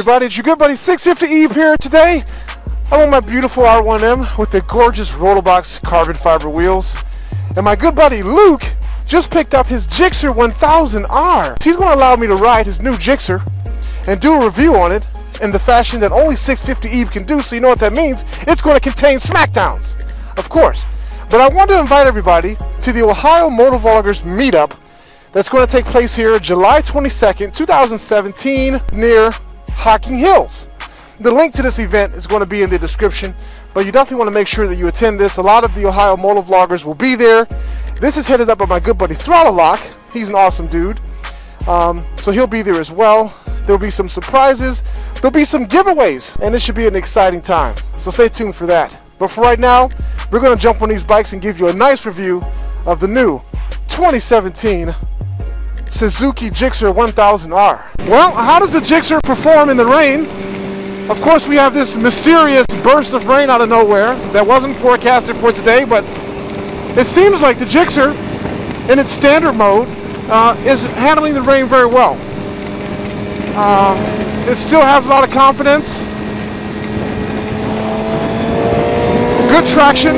everybody, it's your good buddy 650 Eve here today. I'm on my beautiful R1M with the gorgeous Rollerbox carbon fiber wheels. And my good buddy Luke just picked up his GSX-R1000R. He's going to allow me to ride his new Gixxer and do a review on it in the fashion that only 650 Eve can do, so you know what that means. It's going to contain smackdowns, of course. But I want to invite everybody to the Ohio Motovloggers Meetup that's going to take place here July 22nd, 2017 near Hocking Hills. The link to this event is going to be in the description, but you definitely want to make sure that you attend this. A lot of the Ohio Motovloggers will be there. This is headed up by my good buddy Throttle Lock. He's an awesome dude. So he'll be there as well. There'll be some surprises. There'll be some giveaways, and it should be an exciting time. So stay tuned for that. But for right now, we're going to jump on these bikes and give you a nice review of the new 2017 Suzuki GSX-R1000R. Well, how does the Gixxer perform in the rain? Of course, we have this mysterious burst of rain out of nowhere that wasn't forecasted for today, but it seems like the Gixxer, in its standard mode, is handling the rain very well. It still has a lot of confidence, good traction.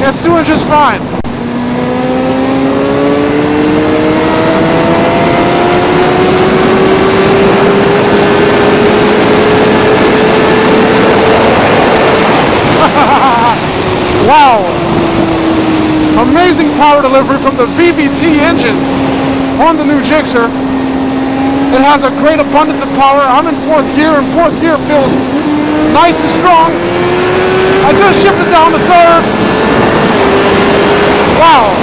It's doing just fine. Wow! Amazing power delivery from the VVT engine on the new Gixxer. It has a great abundance of power. I'm in fourth gear, and fourth gear feels nice and strong. I just shifted down to third. Wow!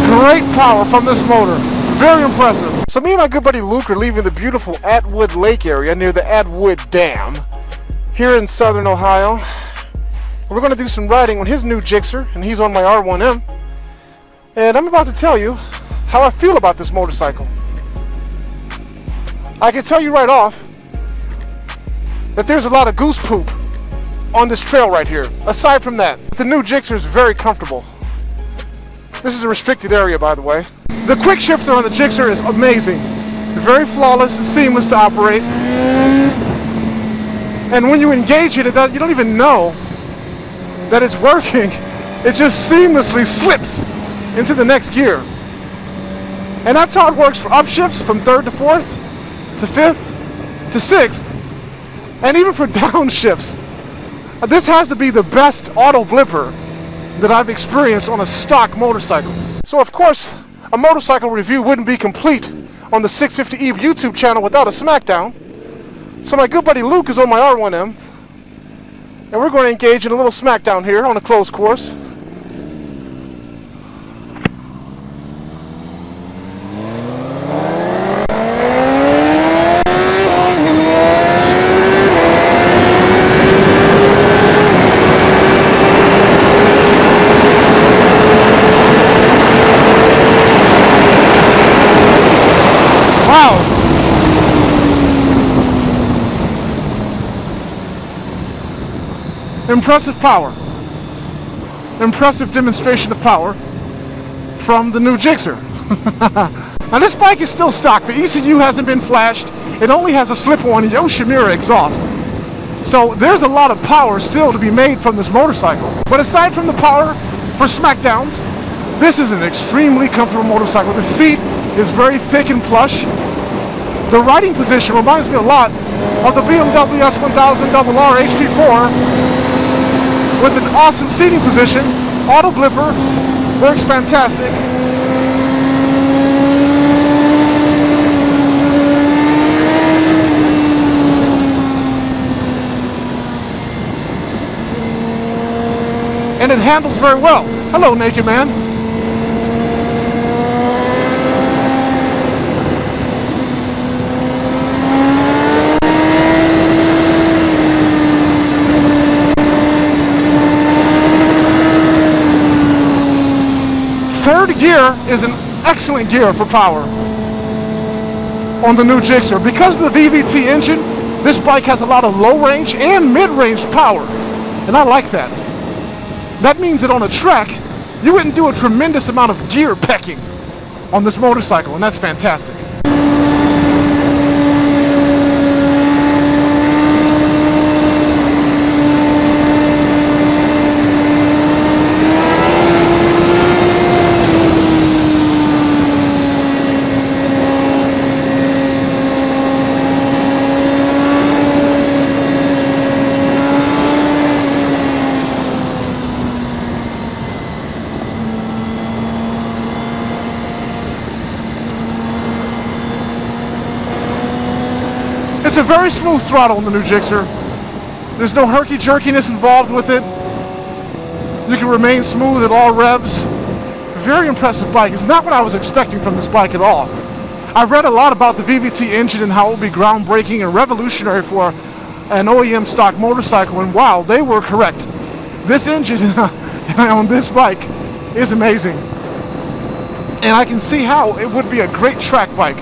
Great power from this motor. Very impressive. So me and my good buddy Luke are leaving the beautiful Atwood Lake area near the Atwood Dam here in southern Ohio. We're going to do some riding on his new Gixxer, and he's on my R1M. And I'm about to tell you how I feel about this motorcycle. I can tell you right off that there's a lot of goose poop on this trail right here. Aside from that, the new Gixxer is very comfortable. This is a restricted area, by the way. The quick shifter on the Gixxer is amazing. Very flawless and seamless to operate. And when you engage it, you don't even know that it's working. It just seamlessly slips into the next gear. And that's how it works for upshifts from third to fourth, to fifth, to sixth, and even for downshifts. This has to be the best auto blipper that I've experienced on a stock motorcycle. So of course, a motorcycle review wouldn't be complete on the 650 Eve YouTube channel without a smackdown. So my good buddy Luke is on my R1M, and we're going to engage in a little smackdown here on a closed course. Impressive power. Impressive demonstration of power from the new Gixxer. Now this bike is still stock. The ECU hasn't been flashed. It only has a slip-on Yoshimura exhaust. So there's a lot of power still to be made from this motorcycle. But aside from the power for smackdowns, this is an extremely comfortable motorcycle. The seat is very thick and plush. The riding position reminds me a lot of the BMW S1000RR HP4 with an awesome seating position. Auto blipper works fantastic. And it handles very well. Hello, Naked Man. Third gear is an excellent gear for power. on the new Gixxer. Because of the VVT engine, this bike has a lot of low range and mid-range power, and I like that. That means that on a track, you wouldn't do a tremendous amount of gear pecking on this motorcycle, and that's fantastic. It's a very smooth throttle on the new Gixxer. There's no herky-jerkiness involved with it. You can remain smooth at all revs. Very impressive bike. It's not what I was expecting from this bike at all. I read a lot about the VVT engine and how it will be groundbreaking and revolutionary for an OEM stock motorcycle, and wow, they were correct. This engine on this bike is amazing. And I can see how it would be a great track bike.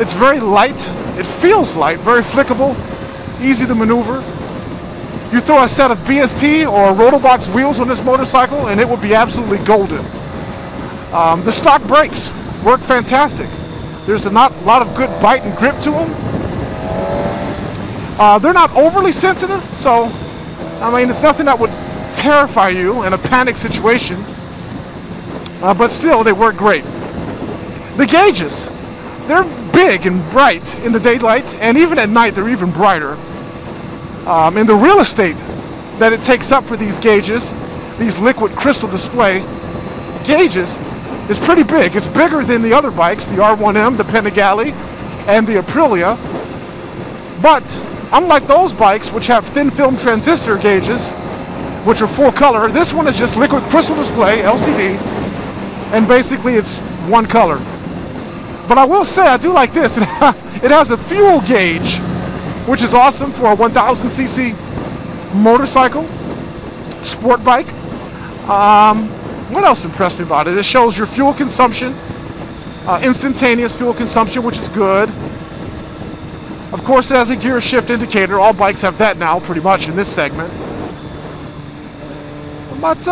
It's very light. It feels light, very flickable, easy to maneuver. You throw a set of BST or Rotobox wheels on this motorcycle and it would be absolutely golden. The stock brakes work fantastic. There's a lot of good bite and grip to them. They're not overly sensitive, so I mean, it's nothing that would terrify you in a panic situation, but still they work great. The gauges, they're big and bright in the daylight, and even at night they're even brighter. And the real estate that it takes up for these gauges, these liquid crystal display gauges, is pretty big. It's bigger than the other bikes, the R1M, the Panigale, and the Aprilia. But unlike those bikes, which have thin film transistor gauges, which are full color, this one is just liquid crystal display, LCD, and basically it's one color. But I will say I do like this. It has a fuel gauge, which is awesome for a 1000cc motorcycle, sport bike. What else impressed me about it? It shows your fuel consumption, instantaneous fuel consumption, which is good. Of course, it has a gear shift indicator. All bikes have that now, pretty much, in this segment. But,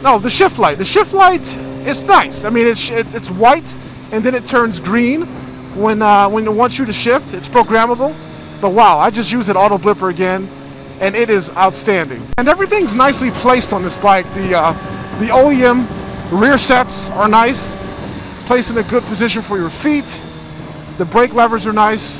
no, the shift light. The shift light is nice. I mean, it's white, and then it turns green when it wants you to shift. It's programmable. But wow, I just use it auto blipper again, and it is outstanding. And everything's nicely placed on this bike. The OEM rear sets are nice, placed in a good position for your feet. The brake levers are nice.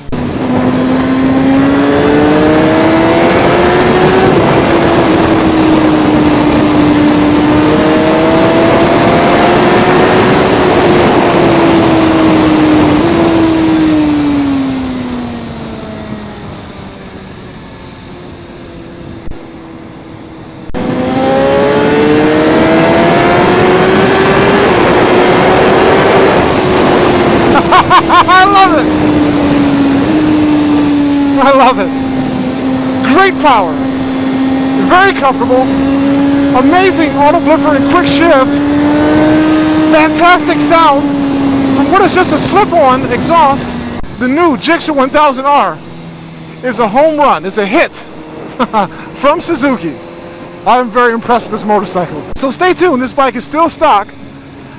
I love it. Great power. Very comfortable. Amazing auto blipper and quick shift. Fantastic sound from what is just a slip-on exhaust. The new Gixxer 1000R is a home run. It's a hit from Suzuki. I'm very impressed with this motorcycle. So stay tuned. This bike is still stock.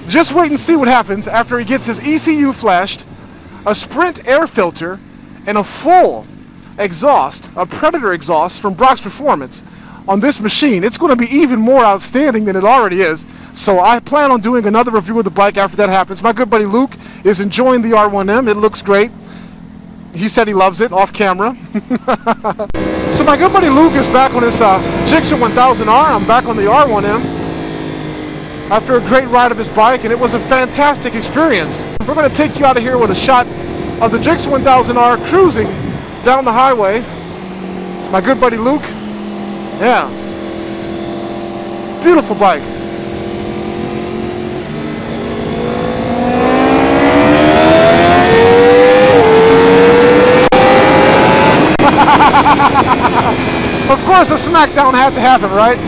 Just wait and see what happens after he gets his ECU flashed, a Sprint air filter, and a full exhaust, a Predator exhaust from Brock's Performance on this machine. It's going to be even more outstanding than it already is. So I plan on doing another review of the bike after that happens. My good buddy Luke is enjoying the R1M. It looks great. He said he loves it off camera. So my good buddy Luke is back on his Gixxer 1000R. I'm back on the R1M after a great ride of his bike, and it was a fantastic experience. We're going to take you out of here with a shot of the Gixxer 1000R cruising down the highway. It's my good buddy Luke. Yeah. Beautiful bike. Of course a smackdown had to happen, right?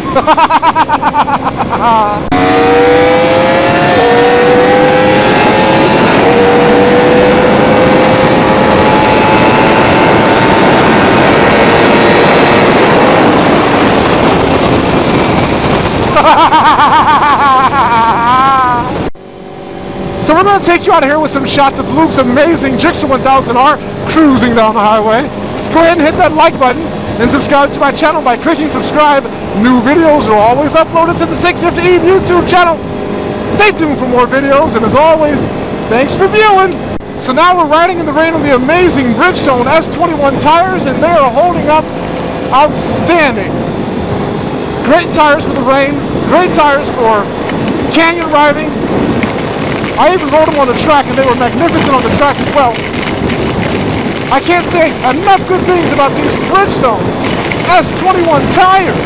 So we're going to take you out of here with some shots of Luke's amazing Gixxer 1000R cruising down the highway. Go ahead and hit that like button and subscribe to my channel by clicking subscribe. New videos are always uploaded to the 650E YouTube channel. Stay tuned for more videos, and as always, thanks for viewing. So now we're riding in the rain on the amazing Bridgestone S21 tires, and they are holding up outstanding. Great tires for the rain, great tires for canyon riding. I even rode them on the track, and they were magnificent on the track as well. I can't say enough good things about these Bridgestone S21 tires.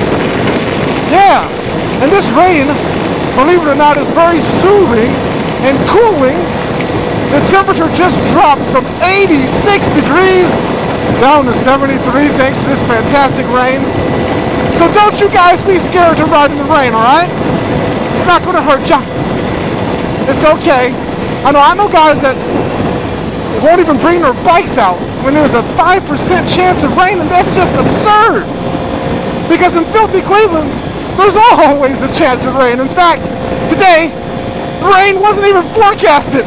Yeah, and this rain, believe it or not, is very soothing and cooling. The temperature just dropped from 86 degrees down to 73 thanks to this fantastic rain. So don't you guys be scared to ride in the rain, alright? It's not going to hurt ya. It's okay. I know guys that won't even bring their bikes out when there's a 5% chance of rain, and that's just absurd. Because in filthy Cleveland, there's always a chance of rain. In fact, today, rain wasn't even forecasted.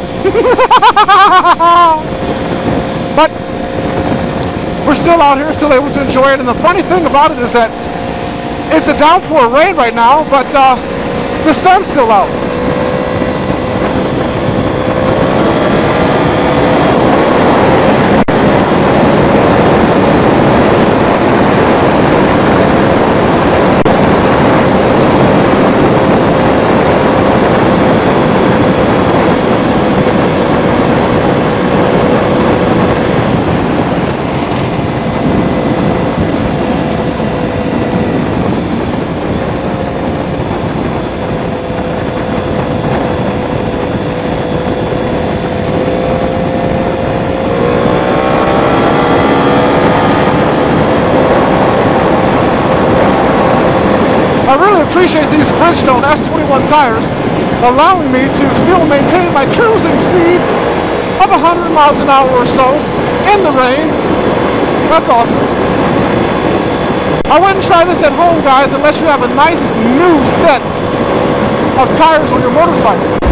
But we're still out here, still able to enjoy it. And the funny thing about it is that it's a downpour of rain right now, but the sun's still out. I really appreciate these Bridgestone S21 tires allowing me to still maintain my cruising speed of 100 miles an hour or so in the rain. That's awesome. I wouldn't try this at home, guys, unless you have a nice new set of tires on your motorcycle.